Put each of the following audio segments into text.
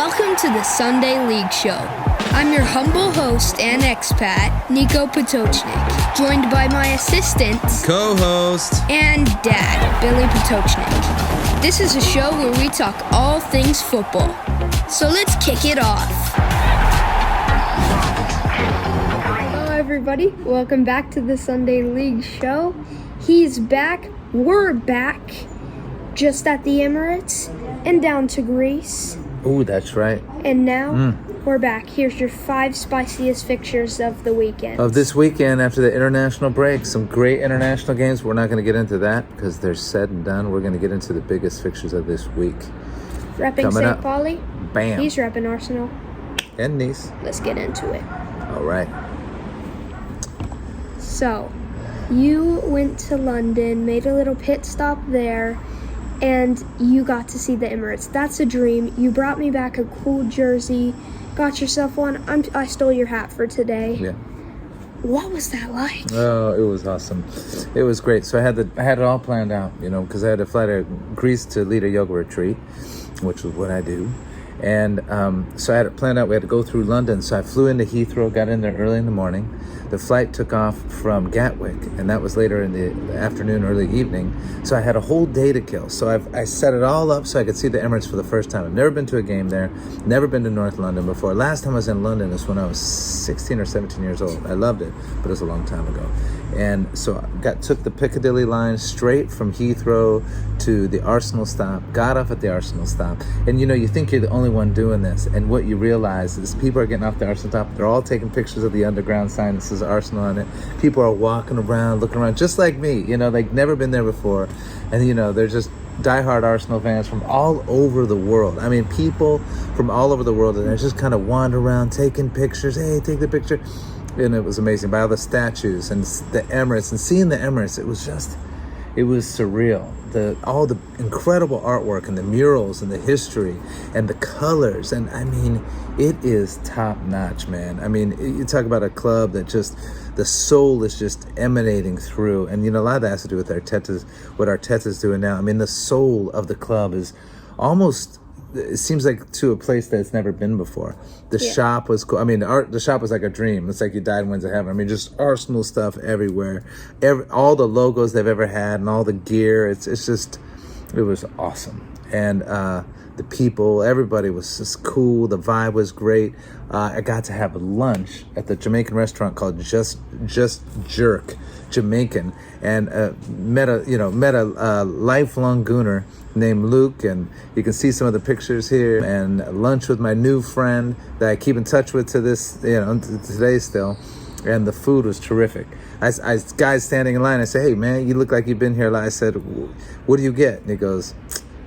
Welcome to the Sunday League Show. I'm your humble host and expat, Nico Potocznik, joined by my assistant, co-host, and dad, Billy Potocznik. This is a show where we talk all things football. So let's kick it off. Hello everybody, welcome back to the Sunday League Show. He's back, we're back, just at the Emirates and down to Greece. Ooh, that's right. And now, we're back. Here's your 5 spiciest fixtures of the weekend. Of this weekend, after the international break, some great international games. We're not going to get into that because they're said and done. We're going to get into the biggest fixtures of this week. Repping St. Pauli. Bam. He's repping Arsenal. And Nice. Let's get into it. All right. So, you went to London, made a little pit stop there, and you got to see the Emirates. That's a dream. You brought me back a cool jersey, got yourself one. I stole your hat for today. Yeah. What was that like? Oh, it was awesome. It was great. So I had it all planned out, because I had to fly to Greece to lead a yoga retreat, which is what I do. And so I had it planned out. We had to go through London. So I flew into Heathrow, got in there early in the morning. The flight took off from Gatwick, and that was later in the afternoon, early evening. So I had a whole day to kill. So I set it all up so I could see the Emirates for the first time. I've never been to a game there, never been to North London before. Last time I was in London was when I was 16 or 17 years old. I loved it, but it was a long time ago. And so I took the Piccadilly line straight from Heathrow to the Arsenal stop, got off at the Arsenal stop. And you think you're the only one doing this. And what you realize is people are getting off the Arsenal stop. They're all taking pictures of the underground sign that says Arsenal on it. People are walking around, looking around, just like me, like never been there before. And, they're just diehard Arsenal fans from all over the world. I mean, people from all over the world, and they just kind of wander around taking pictures. Hey, take the picture. And it was amazing by all the statues and the Emirates, and seeing the Emirates, it was surreal. All the incredible artwork and the murals and the history and the colors. And I mean, it is top notch, man. I mean, you talk about a club that just, the soul is just emanating through. And, a lot of that has to do with Arteta's, what Arteta's doing now. I mean, the soul of the club is almost, it seems like to a place that it's never been before. The shop was cool. I mean, the shop was like a dream. It's like you died and went to heaven. I mean, just Arsenal stuff everywhere. All the logos they've ever had and all the gear. It was awesome. And the people, everybody was just cool. The vibe was great. I got to have lunch at the Jamaican restaurant called Just Jerk Jamaican, and met a lifelong gooner named Luke, and you can see some of the pictures here. And lunch with my new friend that I keep in touch with to this, today still. And the food was terrific. I guys standing in line, I say, "Hey man, you look like you've been here a lot." I said, "What do you get?" And he goes,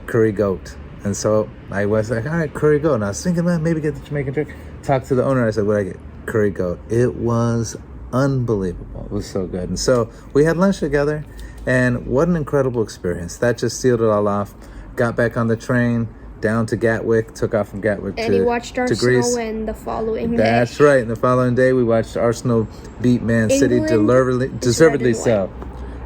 "Curry goat." And so I was like, "All right, curry goat." And I was thinking, well, maybe get the Jamaican jerk. Talked to the owner. I said, "What do I get?" Curry goat. It was unbelievable. It was so good. And so we had lunch together, and what an incredible experience. That just sealed it all off. Got back on the train, down to Gatwick, took off from Gatwick and he watched Arsenal win the following day. That's right. And the following day, we watched Arsenal beat Man City deservedly so.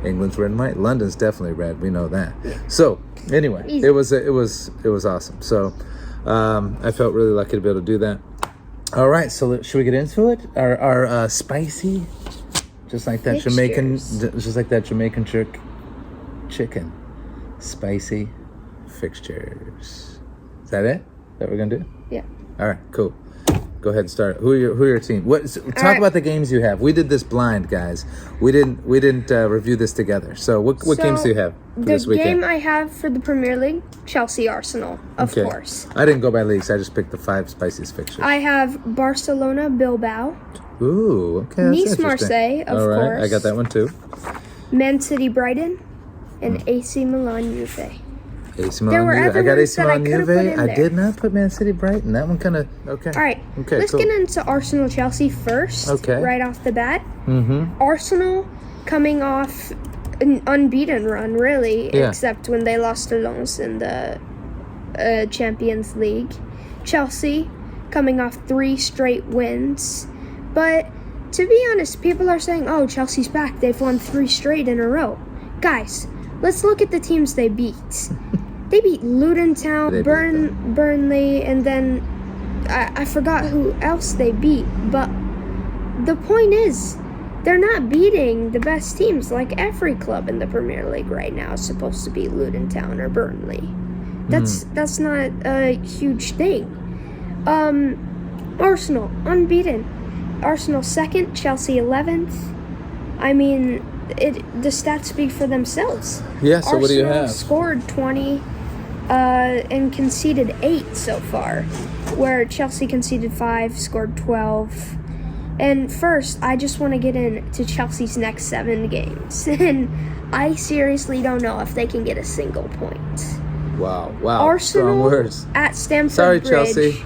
England's red and white. London's definitely red. We know that. Yeah. So anyway, it was awesome. So I felt really lucky to be able to do that. All right, so should we get into it? Our spicy, just like that Jamaican jerk chicken, spicy fixtures. Is that it? That we're gonna do? Yeah. All right, cool. Go ahead and start. Who are your team? Talk about the games you have. We did this blind, guys. We didn't review this together. So what games do you have for this weekend? The game I have for the Premier League, Chelsea Arsenal, of course. I didn't go by leagues. I just picked the 5 spiciest fixtures. I have Barcelona Bilbao. Ooh, okay. Nice Marseille, of course. All right, I got that one too. Man City Brighton, and AC Milan Juve. AC Milan Juve. I got AC Milan Juve. I did not put Man City Brighton. That one kind of, okay. All right. Okay, let's get into Arsenal Chelsea first. Okay. Right off the bat. Mm-hmm. Arsenal coming off an unbeaten run, really, except when they lost to Lens in the Champions League. Chelsea coming off 3 straight wins. But to be honest, people are saying, oh, Chelsea's back. They've won 3 straight in a row. Guys, let's look at the teams they beat. They beat Luton Town, Burnley, and then I forgot who else they beat, but the point is, they're not beating the best teams. Like every club in the Premier League right now is supposed to beat Luton Town or Burnley. That's not a huge thing. Arsenal, unbeaten. Arsenal 2nd, Chelsea 11th. I mean, the stats speak for themselves. Yeah, so what do you have? Arsenal scored 20 and conceded 8 so far, where Chelsea conceded 5, scored 12. And first, I just want to get into Chelsea's next 7 games. And I seriously don't know if they can get a single point. Wow. Arsenal strong words. At Stamford Sorry, Bridge. Chelsea.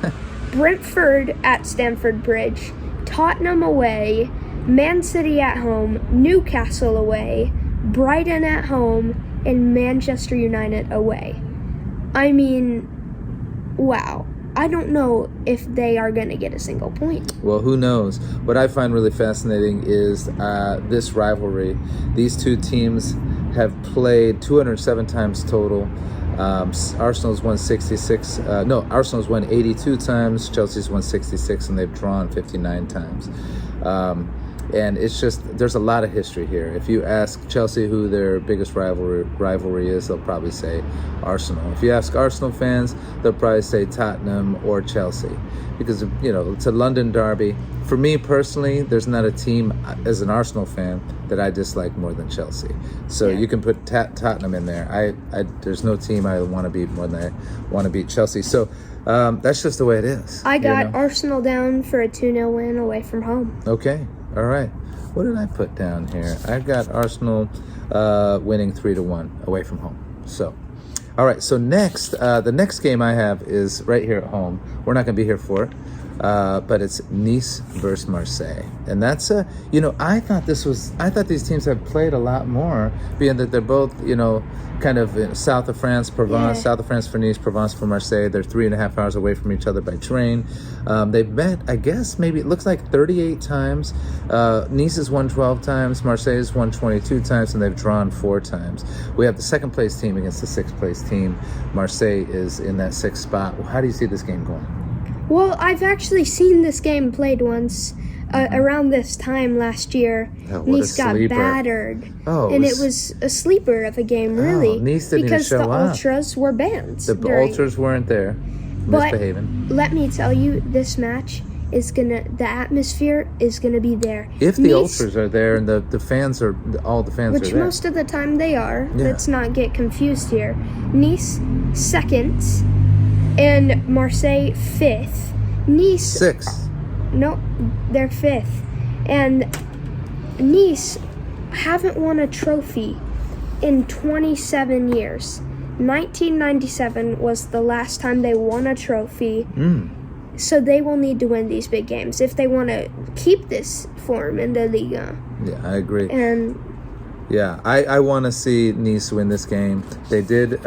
Brentford at Stamford Bridge. Tottenham away. Man City at home. Newcastle away. Brighton at home. And Manchester United away. I mean, wow. I don't know if they are going to get a single point. Well, who knows? What I find really fascinating is this rivalry. These two teams have played 207 times total. Arsenal's won 66. Arsenal's won 82 times. Chelsea's won 66, and they've drawn 59 times. And it's just, there's a lot of history here. If you ask Chelsea who their biggest rivalry is, they'll probably say Arsenal. If you ask Arsenal fans, they'll probably say Tottenham or Chelsea. Because, it's a London derby. For me personally, there's not a team, as an Arsenal fan, that I dislike more than Chelsea. So you can put Tottenham in there. There's no team I want to beat more than I want to beat Chelsea. So that's just the way it is. I got Arsenal down for a 2-0 win away from home. Okay. All right. What did I put down here? I got Arsenal winning 3-1 away from home. So, all right. So next, the next game I have is right here at home. We're not going to be here for it, but it's Nice versus Marseille, and that's I thought these teams had played a lot more, being that they're both kind of south of France, Provence, south of France for Nice, Provence for Marseille. They're 3.5 hours away from each other by train. They've met, I guess, maybe it looks like 38 times. Nice has won 12 times, Marseille has won 22 times, and they've drawn 4 times. We have the second place team against the 6th place team. Marseille is in that 6th spot. Well, how do you see this game going? Well, I've actually seen this game played once. Around this time last year, Nice got battered. And it was a sleeper of a game, really. Nice didn't because even show the up. Ultras were banned. The Ultras weren't there. Misbehaving. But let me tell you, this match is the atmosphere is gonna be there. If the Ultras are there and the fans are, all the fans are there. Which most of the time they are. Yeah. Let's not get confused here. Nice 2nd and Marseille 5th. Nice 6th. No, they're 5th. And Nice haven't won a trophy in 27 years. 1997 was the last time they won a trophy. So they will need to win these big games if they want to keep this form in the Liga. Yeah, I agree. And I want to see Nice win this game. They did.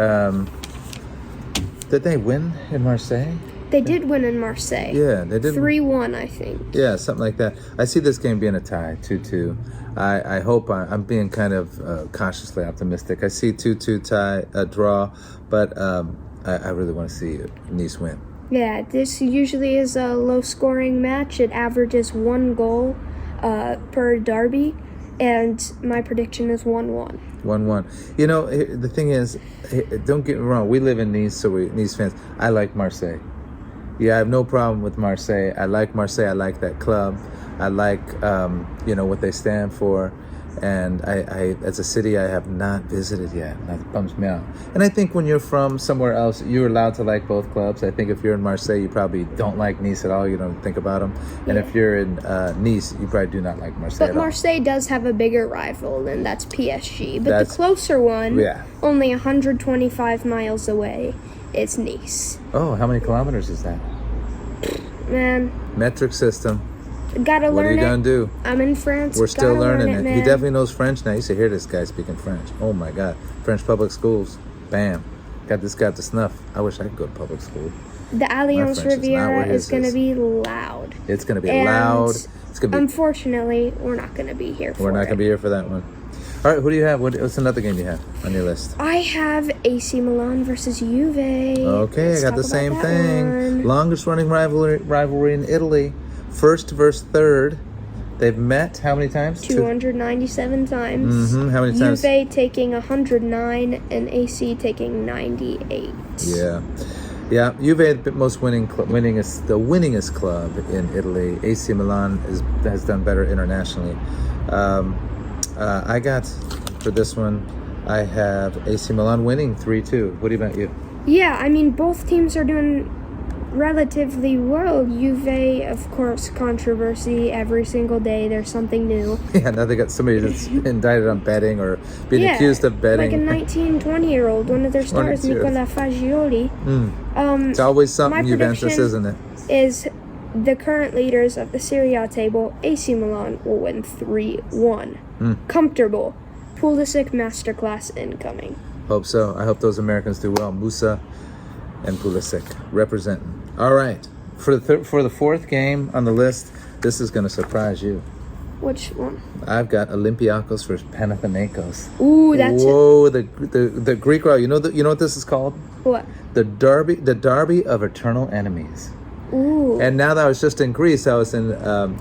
Did they win in Marseille? They did win in Marseille. Yeah, they did. 3-1, I think. Yeah, something like that. I see this game being a tie, 2-2. I hope I'm being kind of cautiously optimistic. I see 2-2 tie, a draw, but I really want to see Nice win. Yeah, this usually is a low-scoring match. It averages 1 goal per derby, and my prediction is 1-1. 1-1. The thing is, don't get me wrong. We live in Nice, so we're Nice fans. I like Marseille. Yeah, I have no problem with Marseille. I like Marseille. I like that club. I like, what they stand for. And I, as a city, I have not visited yet. That bums me out. And I think when you're from somewhere else, you're allowed to like both clubs. I think if you're in Marseille, you probably don't like Nice at all. You don't think about them. And if you're in Nice, you probably do not like Marseille at all. But Marseille does have a bigger rival, and that's PSG. But the closer one, only 125 miles away, is Nice. Oh, how many kilometers is that? Man. Metric system. Gotta learn it. What are you gonna do? I'm in France. We're still learning it. Man. He definitely knows French now. You should hear this guy speaking French. Oh my God. French public schools. Bam. Got this guy to snuff. I wish I could go to public school. The Allianz Riviera is gonna be loud. It's gonna be loud. It's gonna be. Unfortunately, we're not gonna be here for it. We're not gonna be here for that one. All right, who do you have? What's another game you have on your list? I have AC Milan versus Juve. Okay, I got the same thing. Longest running rivalry in Italy. First versus third. They've met how many times? 297 times. Mm-hmm. How many times? Juve taking 109 and AC taking 98. Yeah. Yeah, Juve the most winningest club in Italy. AC Milan has done better internationally. I got, for this one, I have AC Milan winning 3-2. What about you? Yeah, I mean, both teams are doing relatively well. Juve, of course, controversy every single day. There's something new. Yeah, now they got somebody that's indicted on betting or being accused of betting. Like a 19, 20-year-old, one of their stars, Nicola Fagioli. It's always something Juventus, isn't it? Is the current leaders of the Serie A table, AC Milan, will win 3-1. Comfortable. Pulisic masterclass incoming. Hope so. I hope those Americans do well. Musah and Pulisic representing. All right. For the fourth game on the list, this is going to surprise you. Which one? I've got Olympiakos versus Panathinaikos. Ooh, that's the Greek rivalry. You know what this is called? What? The derby of eternal enemies. Ooh. And now that I was just in Greece, I was in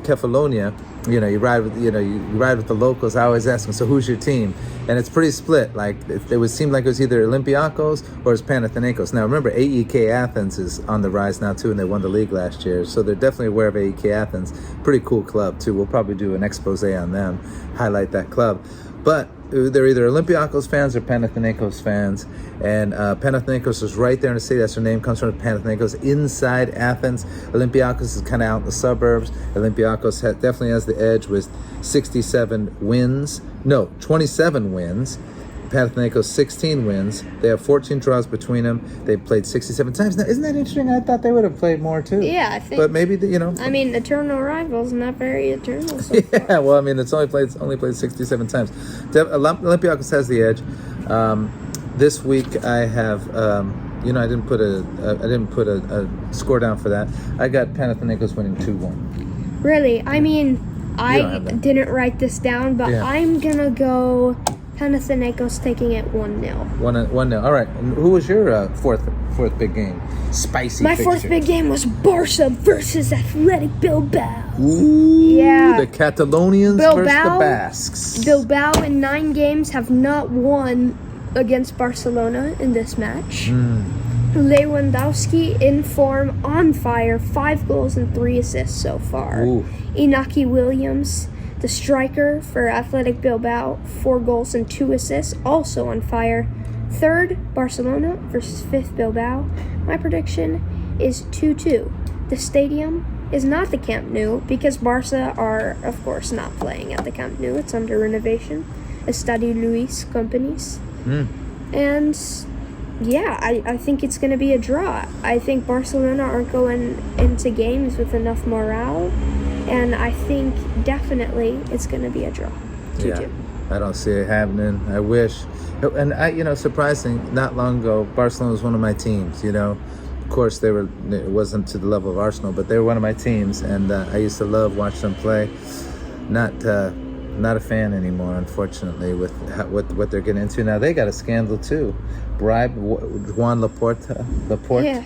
Kefalonia. You ride with the locals. I always ask them, so who's your team? And it's pretty split. Like it would seem like it was either Olympiakos or it's Panathinaikos. Now remember, AEK Athens is on the rise now too, and they won the league last year, so they're definitely aware of AEK Athens. Pretty cool club too. We'll probably do an expose on them, highlight that club. But they're either Olympiakos fans or Panathinaikos fans. And Panathinaikos is right there in the city. That's their name, comes from Panathinaikos, inside Athens. Olympiakos is kind of out in the suburbs. Olympiakos definitely has the edge with 27 wins. No, 27 wins. Panathinaikos 16 wins. They have 14 draws between them. They've played 67 times. Now, isn't that interesting? I thought they would have played more too. Yeah, I think. But maybe I mean, eternal rivals, not very eternal. So yeah, far. well, I mean, it's only played 67 times. Olympiakos has the edge. This week I have. I didn't put a score down for that. I got Panathinaikos winning 2-1. Really? I mean, I didn't write this down, but I'm gonna go Panathinaikos taking it 1-0. 1-0. All right. And who was your fourth big game? Spicy. My fourth big game was Barca versus Athletic Bilbao. Ooh, yeah. The Catalonians versus the Basques. Bilbao in 9 games have not won against Barcelona in this match. Lewandowski in form, on fire, 5 goals and 3 assists so far. Ooh. Inaki Williams, the striker for Athletic Bilbao, 4 goals and 2 assists, also on fire. Third, Barcelona versus 5th Bilbao. My prediction is 2-2. The stadium is not the Camp Nou because Barca are, of course, not playing at the Camp Nou. It's under renovation. Estadio Luis companies. And yeah, I think it's going to be a draw. I think Barcelona aren't going into games with enough morale. And I think definitely it's going to be a draw. 2-2. Yeah, I don't see it happening. I wish. And surprising, not long ago, Barcelona was one of my teams, Of course, it wasn't to the level of Arsenal, but they were one of my teams. And I used to love watching them play. Not a fan anymore, unfortunately, with what they're getting into. Now, they got a scandal, too. Juan Laporte. Yeah.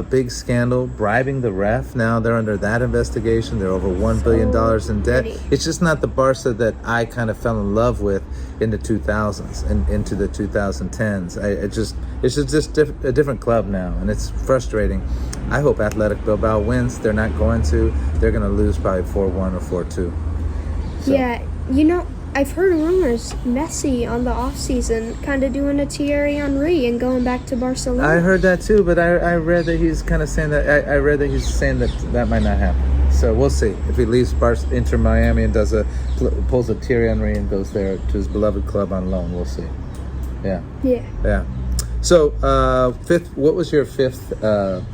Big scandal, bribing the ref. Now they're under that investigation. They're over $1 billion in debt. It's just not the Barca that I kind of fell in love with in the 2000s and into the 2010s. It's just a different club now, and it's frustrating. I hope Athletic Bilbao wins. They're not going to. They're going to lose probably 4-1 or 4-2. So. Yeah, I've heard rumors Messi on the off-season kind of doing a Thierry Henry and going back to Barcelona. I heard that too, but I read that he's kind of saying that. I read that he's saying that might not happen. So we'll see if he leaves Inter Miami and pulls a Thierry Henry and goes there to his beloved club on loan. We'll see. Yeah. So fifth. What was your fifth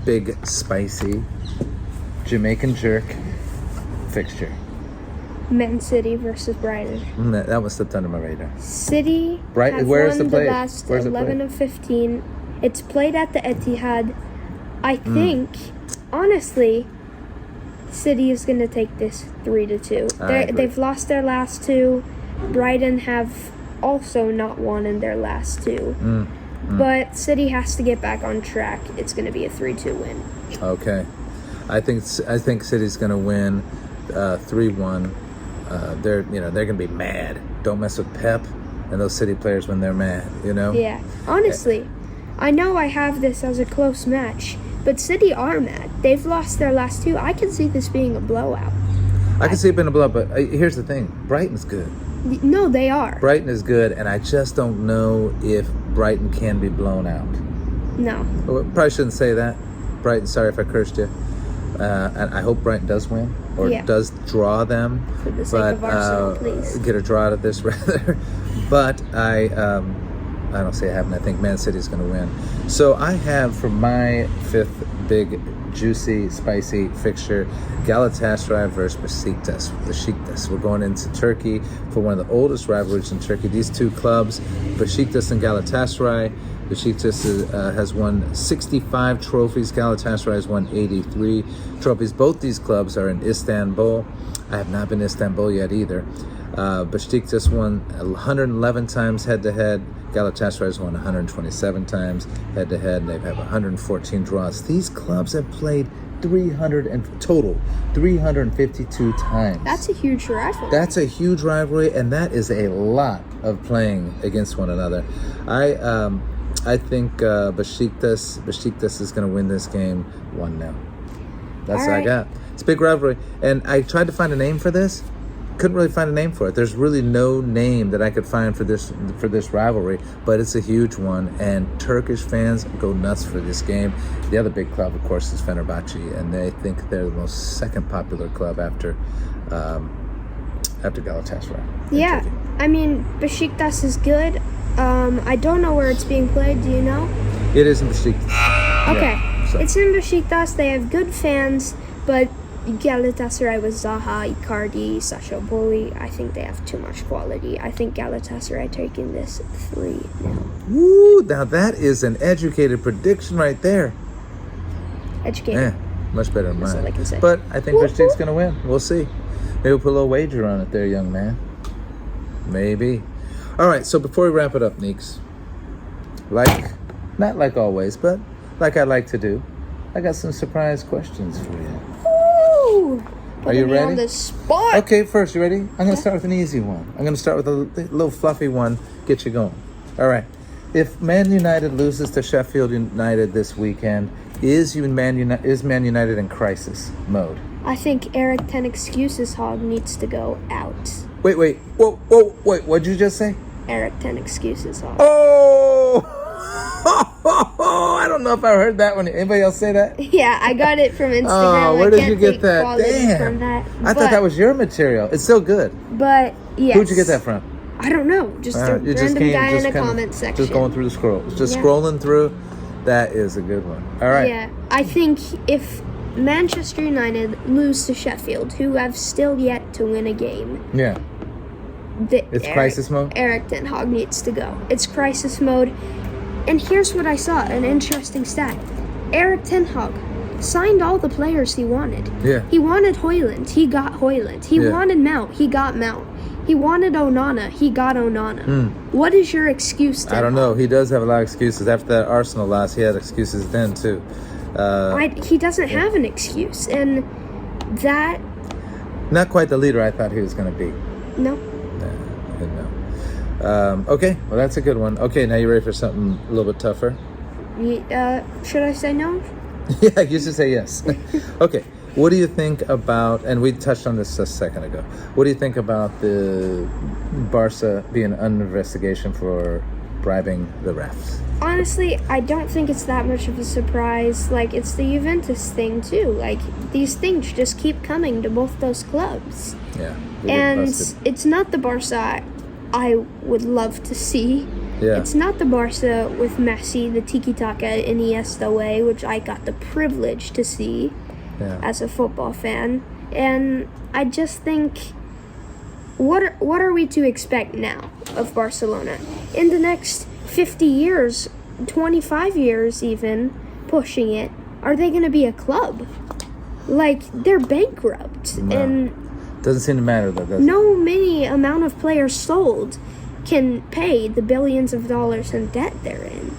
big spicy Jamaican jerk fixture? Man City versus Brighton. That one slipped under my radar. City have where's won the last 11 of 15. It's played at the Etihad. I think, honestly, City is going to take this 3-2. They've lost their last 2. Brighton have also not won in their last two. But City has to get back on track. It's going to be a 3-2 win. Okay. I think City's going to win 3-1. They're going to be mad. Don't mess with Pep and those City players when they're mad, you know? Yeah. Honestly, I know I have this as a close match, but City are mad. They've lost their last two. I can see this being a blowout. I can see it being a blowout, but here's the thing. Brighton's good. No, they are. Brighton is good, and I just don't know if Brighton can be blown out. No. Well, probably shouldn't say that. Brighton, sorry if I cursed you. And I hope Brighton does win, or does draw them. For the sake of Arsenal, please. Get a draw out of this, rather. But I don't see it happen. I think Man City's going to win. So I have, for my fifth big, juicy, spicy fixture, Galatasaray versus Beşiktas. We're going into Turkey for one of the oldest rivalries in Turkey. These two clubs, Beşiktas and Galatasaray. Beşiktas has won 65 trophies. Galatasaray has won 83 trophies. Both these clubs are in Istanbul. I have not been to Istanbul yet either. Beşiktas won 111 times head-to-head. Galatasaray has won 127 times head-to-head, and they have 114 draws. These clubs have played 352 times. That's a huge rivalry. That's a huge rivalry, and that is a lot of playing against one another. I think Beşiktas is going to win this game 1-0. That's what I got. It's a big rivalry, and I tried to find a name for this. Couldn't really find a name for it. There's really no name that I could find for this rivalry, but it's a huge one, and Turkish fans go nuts for this game. The other big club, of course, is Fenerbahce, and they think they're the most second popular club after Galatasaray. Yeah, Turkey. I mean, Beşiktas is good. I don't know where it's being played. Do you know? It is in Beşiktas. Okay, Yeah, so. It's in Beşiktas. They have good fans, but Galatasaray with Zaha, Icardi, Sacha Boey, I think they have too much quality. I think Galatasaray taking this 3-0. Woo! Now that is an educated prediction right there. Educated. Yeah, much better than That's mine. all I can say. But I think Beşikta's going to win. We'll see. Maybe we'll put a little wager on it there, young man. Maybe. All right, so before we wrap it up, Neeks, not like always, but like I like to do, I got some surprise questions for you. Ooh, Are you ready? On the spot. Okay, first, you ready? I'm going to start with an easy one. I'm going to start with a little fluffy one, get you going. All right. If Man United loses to Sheffield United this weekend, is Man United in crisis mode? I think Eric Ten Excuses Hog needs to go out. Wait. Whoa. What'd you just say? Eric Ten Excuses Hog. Oh! I don't know if I heard that one. Anybody else say that? Yeah, I got it from Instagram. Oh, where did you get that? Damn. From that, I thought that was your material. It's still good. But, yes. Who'd you get that from? I don't know. Just a random guy in a comment section. Just going through the scrolls. Just scrolling through. That is a good one. All right. Yeah, I think if Manchester United lose to Sheffield, who have still yet to win a game. Yeah. It's crisis mode? Eric Ten Hag needs to go. It's crisis mode. And here's what I saw, an interesting stat. Eric Ten Hag signed all the players he wanted. Yeah. He wanted Højlund, he got Højlund. He wanted Mount, he got Mount. He wanted Onana, he got Onana. What is your excuse, Ten Hag? I don't know. He does have a lot of excuses. After that Arsenal loss, he had excuses then, too. He doesn't have an excuse. And that... Not quite the leader I thought he was going to be. No. No. Okay, well, that's a good one. Okay, now you ready for something a little bit tougher? Should I say no? Yeah, you should say yes. Okay, what do you think about, and we touched on this a second ago, what do you think about the Barca being under investigation for bribing the refs? Honestly, I don't think it's that much of a surprise. Like, it's the Juventus thing, too. Like, these things just keep coming to both those clubs. Yeah. And it's not the Barca I would love to see. Yeah. It's not the Barca with Messi, the tiki-taka Iniesta way, which I got the privilege to see as a football fan. And I just think, what are we to expect now of Barcelona? In the next 50 years, 25 years even, pushing it, are they going to be a club? Like, they're bankrupt. No. And doesn't seem to matter, though, does it? no many amount of players sold can pay the billions of dollars in debt they're in.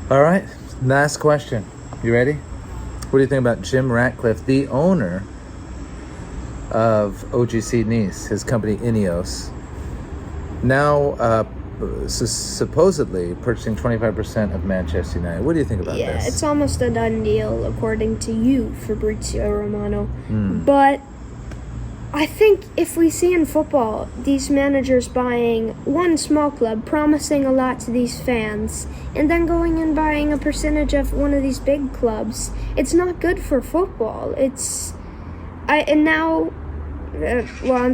All right, last question. You ready? What do you think about Jim Ratcliffe, the owner of OGC Nice, his company Ineos, now supposedly purchasing 25% of Manchester United? What do you think about this? Yeah, it's almost a done deal, according to you, Fabrizio Romano. But I think if we see in football these managers buying one small club, promising a lot to these fans, and then going and buying a percentage of one of these big clubs, it's not good for football. I'm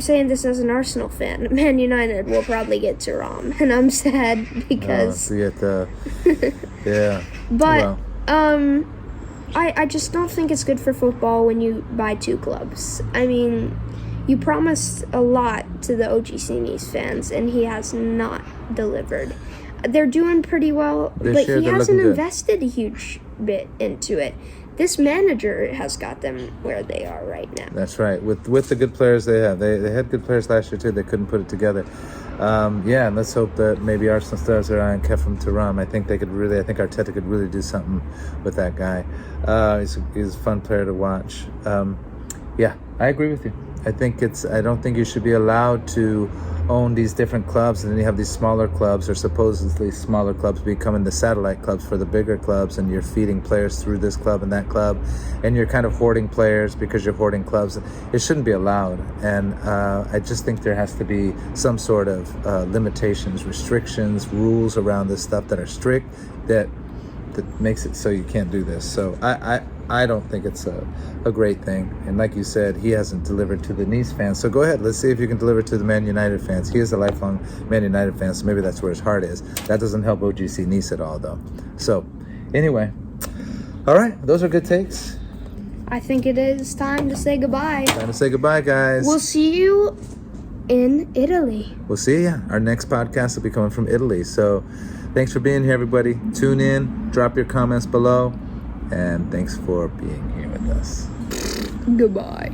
saying this as an Arsenal fan. Man United will probably get Thuram, and I'm sad because... yeah. But, I just don't think it's good for football when you buy two clubs. I mean, you promised a lot to the OGC Nice fans, and he has not delivered. They're doing pretty well, but he hasn't invested a huge bit into it. This manager has got them where they are right now. That's right. With the good players they have. They had good players last year, too. They couldn't put it together. And let's hope that maybe Arsenal stars their eye on Kefram Thuram. I think Arteta could really do something with that guy. He's a fun player to watch. I agree with you. I don't think you should be allowed to own these different clubs, and then you have these smaller clubs, or supposedly smaller clubs, becoming the satellite clubs for the bigger clubs, and you're feeding players through this club and that club, and you're kind of hoarding players because you're hoarding clubs. It shouldn't be allowed, and I just think there has to be some sort of limitations, restrictions, rules around this stuff that are strict, that makes it so you can't do this. So I don't think it's a great thing. And like you said, he hasn't delivered to the Nice fans. So go ahead. Let's see if you can deliver to the Man United fans. He is a lifelong Man United fan, so maybe that's where his heart is. That doesn't help OGC Nice at all, though. So anyway, all right. Those are good takes. I think it is time to say goodbye. Time to say goodbye, guys. We'll see you in Italy. We'll see you. Our next podcast will be coming from Italy. So thanks for being here, everybody. Tune in. Drop your comments below. And thanks for being here with us. Goodbye.